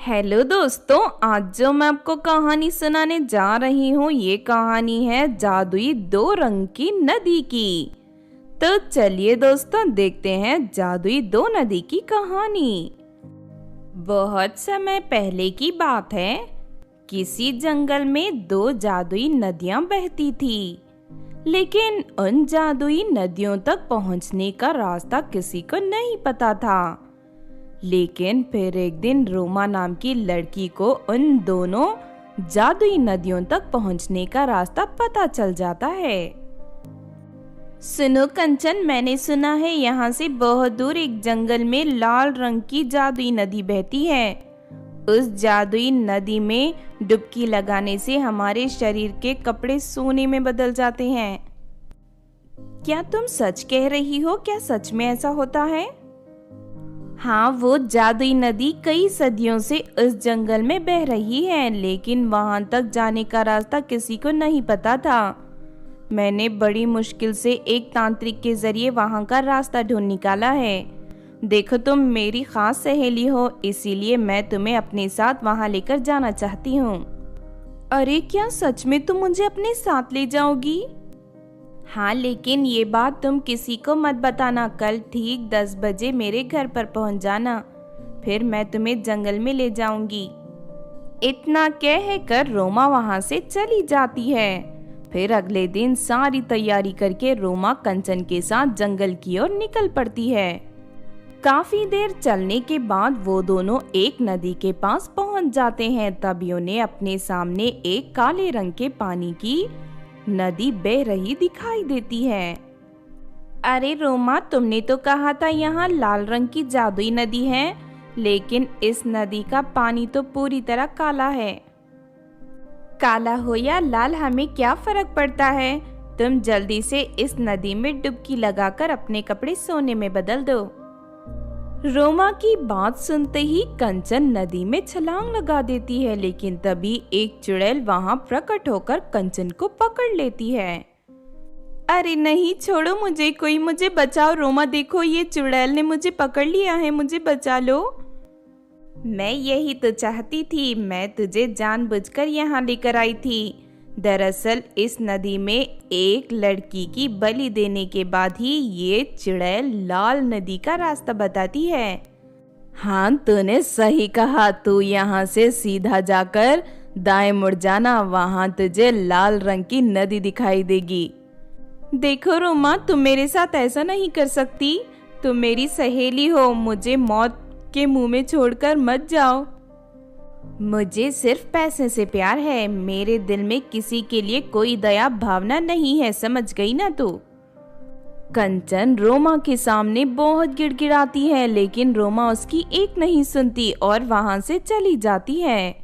Hello दोस्तों, आज जो मैं आपको कहानी सुनाने जा रही हूँ ये कहानी है जादुई 2 रंग की नदी की। तो चलिए दोस्तों देखते हैं जादुई 2 नदी की कहानी। बहुत समय पहले की बात है। किसी जंगल में 2 जादुई नदियां बहती थी, लेकिन उन जादुई नदियों तक पहुंचने का रास्ता किसी को नहीं पता था। लेकिन फिर एक दिन रोमा नाम की लड़की को उन दोनों जादुई नदियों तक पहुंचने का रास्ता पता चल जाता है। सुनो कंचन, मैंने सुना है यहाँ से बहुत दूर एक जंगल में लाल रंग की जादुई नदी बहती है। उस जादुई नदी में डुबकी लगाने से हमारे शरीर के कपड़े सोने में बदल जाते हैं। क्या तुम सच कह रही हो? क्या सच में ऐसा होता है? हाँ, वो जादुई नदी कई सदियों से उस जंगल में बह रही है, लेकिन वहां तक जाने का रास्ता किसी को नहीं पता था। मैंने बड़ी मुश्किल से एक तांत्रिक के जरिए वहां का रास्ता ढूंढ निकाला है। देखो, तुम मेरी खास सहेली हो, इसीलिए मैं तुम्हें अपने साथ वहां लेकर जाना चाहती हूँ। अरे क्या सच में तुम मुझे अपने साथ ले जाओगी? हाँ, लेकिन ये बात तुम किसी को मत बताना। कल ठीक 10 बजे मेरे घर पर पहुंच जाना, फिर मैं तुम्हें जंगल में ले जाऊंगी। इतना कहकर रोमा वहां से चली जाती है। फिर अगले दिन सारी तैयारी करके रोमा कंचन के साथ जंगल की ओर निकल पड़ती है। काफी देर चलने के बाद वो दोनों एक नदी के पास पहुंच जाते हैं। तभी उन्हें अपने सामने एक काले रंग के पानी की नदी बह रही दिखाई देती है। अरे रोमा, तुमने तो कहा था यहाँ लाल रंग की जादुई नदी है, लेकिन इस नदी का पानी तो पूरी तरह काला है। काला हो या लाल, हमें क्या फर्क पड़ता है? तुम जल्दी से इस नदी में डुबकी लगाकर अपने कपड़े सोने में बदल दो। रोमा की बात सुनते ही कंचन नदी में छलांग लगा देती है, लेकिन तभी एक चुड़ैल वहां प्रकट होकर कंचन को पकड़ लेती है। अरे नहीं, छोड़ो मुझे, कोई मुझे बचाओ। रोमा देखो, ये चुड़ैल ने मुझे पकड़ लिया है, मुझे बचा लो। मैं यही तो चाहती थी, मैं तुझे जानबूझकर यहाँ लेकर आई थी। दरअसल इस नदी में एक लड़की की बलि देने के बाद ही ये चुड़ैल लाल नदी का रास्ता बताती है। हाँ, तूने सही कहा। तू यहाँ से सीधा जाकर दाएं मुड़ जाना, वहाँ तुझे लाल रंग की नदी दिखाई देगी। देखो रोमा, तुम मेरे साथ ऐसा नहीं कर सकती। तुम मेरी सहेली हो, मुझे मौत के मुंह में छोड़कर मत जाओ। मुझे सिर्फ पैसे से प्यार है, मेरे दिल में किसी के लिए कोई दया भावना नहीं है, समझ गई ना तू? कंचन रोमा के सामने बहुत गिड़गिड़ाती है, लेकिन रोमा उसकी एक नहीं सुनती और वहां से चली जाती है।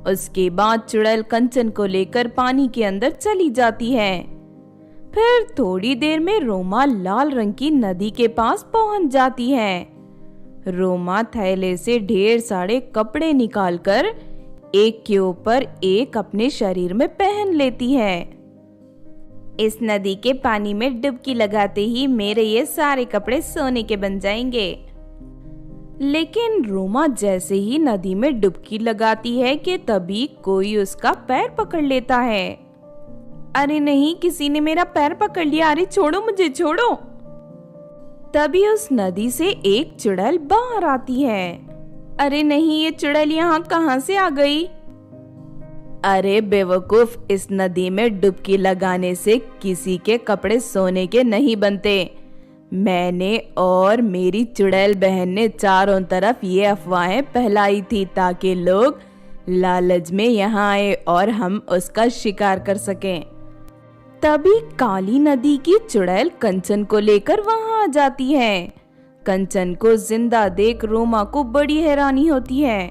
उसके बाद चुड़ैल कंचन को लेकर पानी के अंदर चली जाती है। फिर थोड़ी देर में रोमा लाल रंग की नदी के पास पहुंच जाती है। रोमा थैले से ढेर सारे कपड़े निकालकर एक के ऊपर एक अपने शरीर में पहन लेती है। इस नदी के पानी में डुबकी लगाते ही मेरे ये सारे कपड़े सोने के बन जाएंगे। लेकिन रोमा जैसे ही नदी में डुबकी लगाती है कि तभी कोई उसका पैर पकड़ लेता है। अरे नहीं, किसी ने मेरा पैर पकड़ लिया। अरे छोड़ो मुझे, छोड़ो। तभी उस नदी से एक चुड़ैल बाहर आती है। अरे नहीं, ये चुड़ैल यहाँ कहाँ से आ गई? अरे बेवकूफ, इस नदी में डुबकी लगाने से किसी के कपड़े सोने के नहीं बनते। मैंने और मेरी चुड़ैल बहन ने चारों तरफ ये अफवाहें फैलाई थी ताकि लोग लालच में यहाँ आए और हम उसका शिकार कर सकें। तभी काली नदी की चुड़ैल कंचन को लेकर वहां आ जाती है। कंचन को जिंदा देख रोमा को बड़ी हैरानी होती है।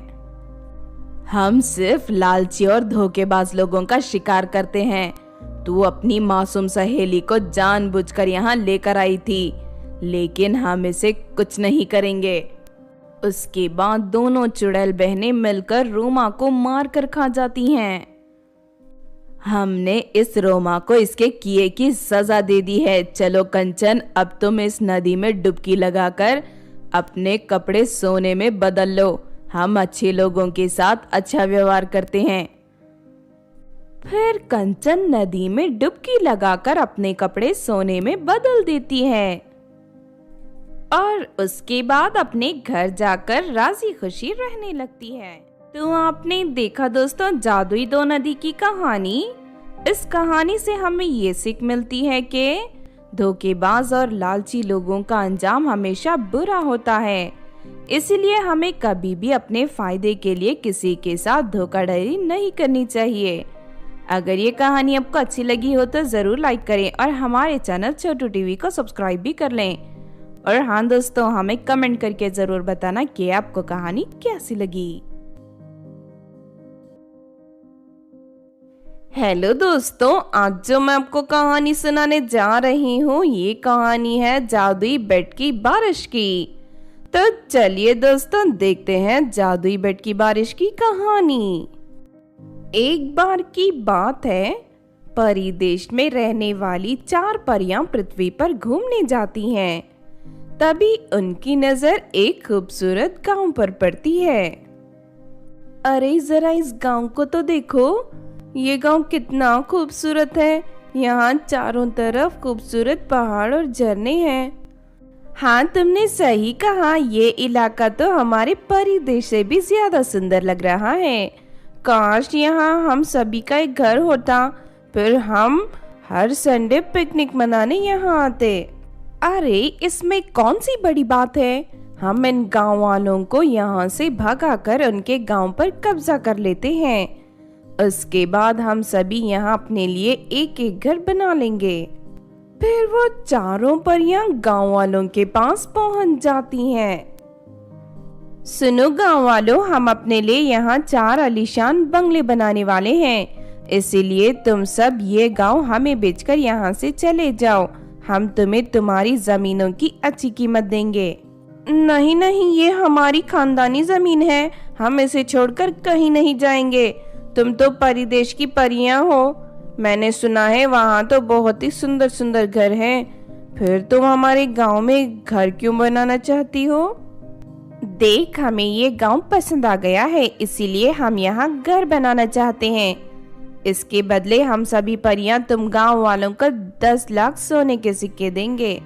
हम सिर्फ लालची और धोखेबाज लोगों का शिकार करते हैं। तू अपनी मासूम सहेली को जानबूझकर यहाँ लेकर आई थी, लेकिन हम इसे कुछ नहीं करेंगे। उसके बाद दोनों चुड़ैल बहनें मिलकर रोमा को मार कर खा जाती हैं। हमने इस रोमा को इसके किए की सजा दे दी है। चलो कंचन, अब तुम इस नदी में डुबकी लगाकर अपने कपड़े सोने में बदल लो। हम अच्छे लोगों के साथ अच्छा व्यवहार करते हैं। फिर कंचन नदी में डुबकी लगाकर अपने कपड़े सोने में बदल देती है और उसके बाद अपने घर जाकर राजी खुशी रहने लगती है। तो आपने देखा दोस्तों जादुई दो नदी की कहानी। इस कहानी से हमें ये सीख मिलती है कि धोखेबाज और लालची लोगों का अंजाम हमेशा बुरा होता है, इसलिए हमें कभी भी अपने फायदे के लिए किसी के साथ धोखाधड़ी नहीं करनी चाहिए। अगर ये कहानी आपको अच्छी लगी हो तो जरूर लाइक करें और हमारे चैनल छोटू टीवी को सब्सक्राइब भी कर लें। और हाँ दोस्तों, हमें कमेंट करके जरूर बताना कि आपको कहानी कैसी लगी। हेलो दोस्तों, आज जो मैं आपको कहानी सुनाने जा रही हूँ ये कहानी है जादुई बेड की बारिश की। तो चलिए दोस्तों देखते हैं जादुई बेड की बारिश की कहानी। एक बार की बात है, परी देश में रहने वाली 4 परियां पृथ्वी पर घूमने जाती हैं। तभी उनकी नजर एक खूबसूरत गांव पर पड़ती है। अरे जरा इस गांव को तो देखो, ये गांव कितना खूबसूरत है। यहाँ चारों तरफ खूबसूरत पहाड़ और झरने हैं। हाँ तुमने सही कहा, ये इलाका तो हमारे परी देश से भी ज्यादा सुंदर लग रहा है। काश यहाँ हम सभी का एक घर होता, फिर हम हर संडे पिकनिक मनाने यहाँ आते। अरे इसमें कौन सी बड़ी बात है, हम इन गांव वालों को यहाँ से भगाकर उनके गांव पर कब्जा कर लेते हैं। उसके बाद हम सभी यहाँ अपने लिए एक एक घर बना लेंगे। फिर वो चारों परियां गांव वालों के पास पहुंच जाती हैं। सुनो गांव वालों, हम अपने लिए यहाँ 4 आलीशान बंगले बनाने वाले हैं, इसीलिए तुम सब ये गांव हमें बेचकर यहाँ से चले जाओ। हम तुम्हें तुम्हारी जमीनों की अच्छी कीमत देंगे। नहीं नहीं, ये हमारी खानदानी जमीन है, हम इसे छोड़कर कहीं नहीं जाएंगे। तुम तो परी देश की परियां हो, मैंने सुना है वहाँ तो बहुत ही सुंदर सुंदर घर हैं। फिर तुम हमारे गांव में घर क्यों बनाना चाहती हो? देख, हमें ये गांव पसंद आ गया है, इसीलिए हम यहाँ घर बनाना चाहते हैं। इसके बदले हम सभी परियां तुम गांव वालों को 10 लाख सोने के सिक्के देंगे।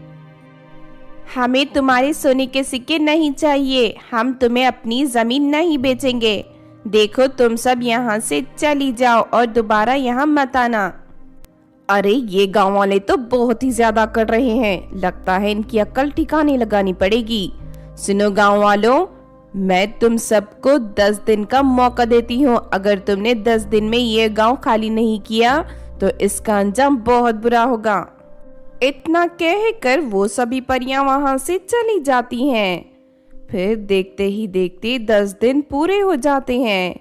हमें तुम्हारे सोने के सिक्के नहीं चाहिए, हम तुम्हें अपनी जमीन नहीं बेचेंगे। देखो तुम सब यहाँ से चली जाओ और दोबारा यहाँ मत आना। अरे ये गांव वाले तो बहुत ही ज्यादा कर रहे हैं, लगता है इनकी अक्ल ठिकाने लगानी पड़ेगी। सुनो गांव वालों, मैं तुम सबको 10 दिन का मौका देती हूँ। अगर तुमने 10 दिन में ये गांव खाली नहीं किया तो इसका अंजाम बहुत बुरा होगा। इतना कहकर वो सभी परियां वहां से चली जाती हैं। फिर देखते ही देखते 10 दिन पूरे हो जाते हैं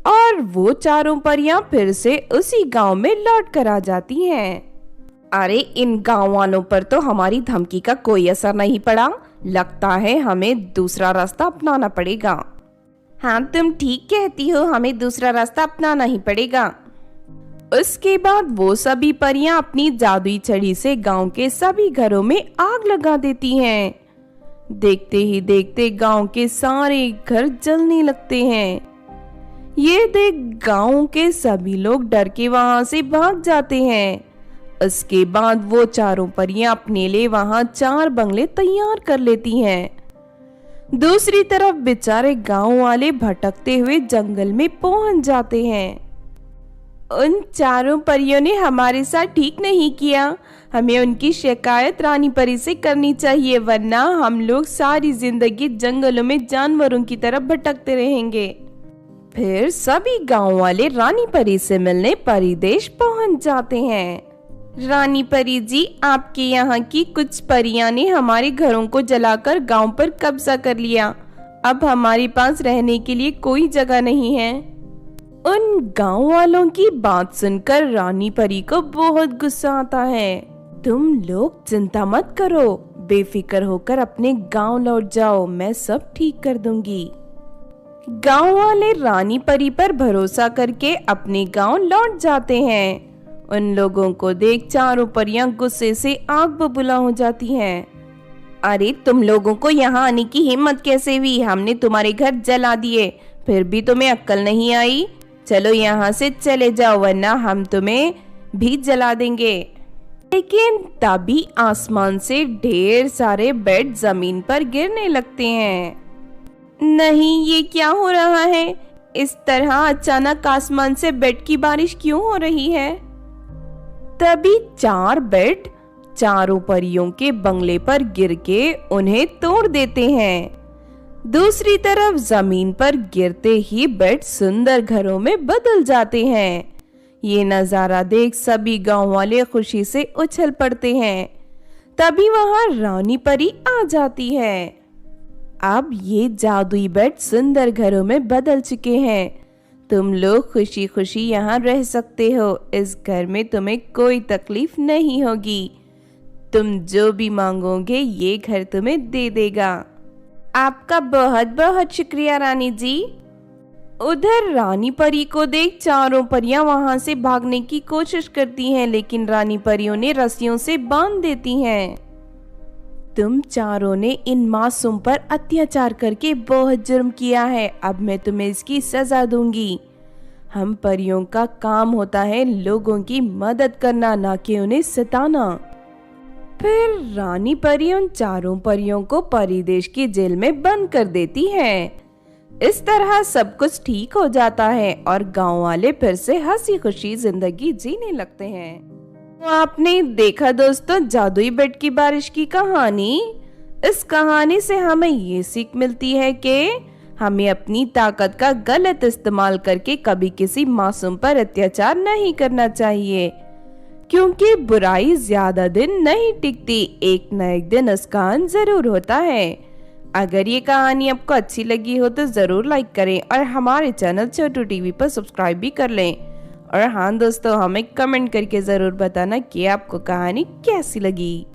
और वो चारों परियां फिर से उसी गांव में लौट कर आ जाती हैं। अरे इन गांव वालों पर तो हमारी धमकी का कोई असर नहीं पड़ा, लगता है हमें दूसरा रास्ता अपनाना पड़ेगा। हाँ तुम ठीक कहती हो, हमें दूसरा रास्ता अपनाना ही पड़ेगा। उसके बाद वो सभी परियां अपनी जादुई छड़ी से गांव के सभी घरों में आग लगा देती हैं। देखते ही देखते गांव के सारे घर जलने लगते हैं। ये देख गांव के सभी लोग डर के वहां से भाग जाते हैं। उसके बाद वो चारों परियां अपने लिए वहां 4 बंगले तैयार कर लेती हैं। दूसरी तरफ बेचारे गांव वाले भटकते हुए जंगल में पहुंच जाते हैं। उन चारों परियों ने हमारे साथ ठीक नहीं किया, हमें उनकी शिकायत रानी परी से करनी चाहिए, वरना हम लोग सारी जिंदगी जंगलों में जानवरों की तरफ भटकते रहेंगे। फिर सभी गांव वाले रानी परी से मिलने परी देश पहुंच जाते हैं। रानी परी जी, आपके यहाँ की कुछ परियां ने हमारे घरों को जलाकर गांव पर कब्जा कर लिया। अब हमारे पास रहने के लिए कोई जगह नहीं है। उन गांव वालों की बात सुनकर रानी परी को बहुत गुस्सा आता है। तुम लोग चिंता मत करो, बेफिक्र होकर अपने गांव लौट जाओ, मैं सब ठीक कर दूंगी। गांव वाले रानी परी पर भरोसा करके अपने गांव लौट जाते हैं। उन लोगों को देख चारों परियां गुस्से से आग बबूला हो जाती हैं। अरे तुम लोगों को यहाँ आने की हिम्मत कैसे हुई? हमने तुम्हारे घर जला दिए, फिर भी तुम्हें अक्ल नहीं आई। चलो यहाँ से चले जाओ वरना हम तुम्हें भी जला देंगे। लेकिन तभी आसमान से ढेर सारे बेड जमीन पर गिरने लगते हैं। नहीं, ये क्या हो रहा है? इस तरह अचानक आसमान से बेड की बारिश क्यों हो रही है? तभी 4 बेड चारों परियों के बंगले पर गिर के उन्हें तोड़ देते हैं। दूसरी तरफ जमीन पर गिरते ही बेड सुंदर घरों में बदल जाते हैं। ये नजारा देख सभी गांव वाले खुशी से उछल पड़ते हैं। तभी वहां रानी परी आ जाती है। अब ये जादुई बेड सुंदर घरों में बदल चुके हैं। तुम लोग खुशी खुशी यहाँ रह सकते हो। इस घर में तुम्हें कोई तकलीफ नहीं होगी। तुम जो भी मांगोगे ये घर तुम्हें दे देगा। आपका बहुत बहुत शुक्रिया रानी जी। उधर रानी परी को देख चारों परियां वहां से भागने की कोशिश करती हैं, लेकिन रानी परियों ने रस्सियों से बांध देती हैं। तुम चारों ने इन मासूम पर अत्याचार करके बहुत जुर्म किया है। अब मैं तुम्हें इसकी सजा दूंगी। हम परियों का काम होता है लोगों की मदद करना, ना कि उन्हें सताना। फिर रानी परी उन चारों परियों को परिदेश की जेल में बंद कर देती है। इस तरह सब कुछ ठीक हो जाता है और गांव वाले फिर से हंसी खुशी जिंदगी जीने लगते हैं। तो आपने देखा दोस्तों जादुई बेड की बारिश की कहानी। इस कहानी से हमें ये सीख मिलती है कि हमें अपनी ताकत का गलत इस्तेमाल करके कभी किसी मासूम पर अत्याचार नहीं करना चाहिए, क्योंकि बुराई ज्यादा दिन नहीं टिकती। एक न एक दिन उसका अंत जरूर होता है। अगर ये कहानी आपको अच्छी लगी हो तो जरूर लाइक करें और हमारे चैनल छोटू टीवी पर सब्सक्राइब भी कर लें। और हाँ दोस्तों, हमें कमेंट करके जरूर बताना कि आपको कहानी कैसी लगी।